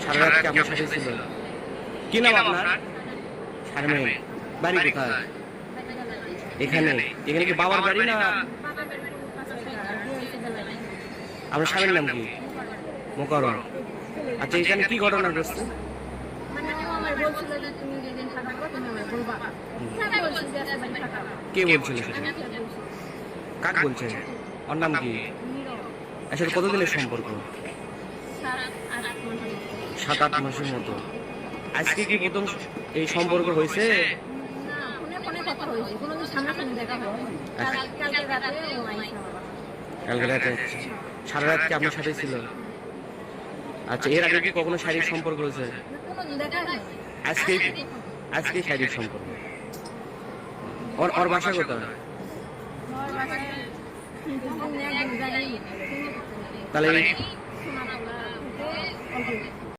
সারা রাত কি আপনার সাথে ছিল? কি নাম আপনার? শারমিন। বাড়ি কোথায়? এখানে। এখানে কি বাবার বাড়ি না আপনার স্বামীর নাম কি? মোকাররম। আচ্ছা, এখানে কি ঘটনা ঘটছে? কে বলছিল সেটা? কাক বলছেন? ওর নাম কি? আসলে কতদিনের সম্পর্ক? 7-8 মাসের মতো। আজকে কি প্রথম এই সম্পর্ক হয়েছে? কালকে রাতে। সারা রাত কি আপনার সাথে ছিল? আচ্ছা, এর আগে কি কখনো শারীরিক সম্পর্ক হয়েছে? আজকে আজকে শারীরিক সম্পর্ক। ওর বাসা কোথায়? তাহলে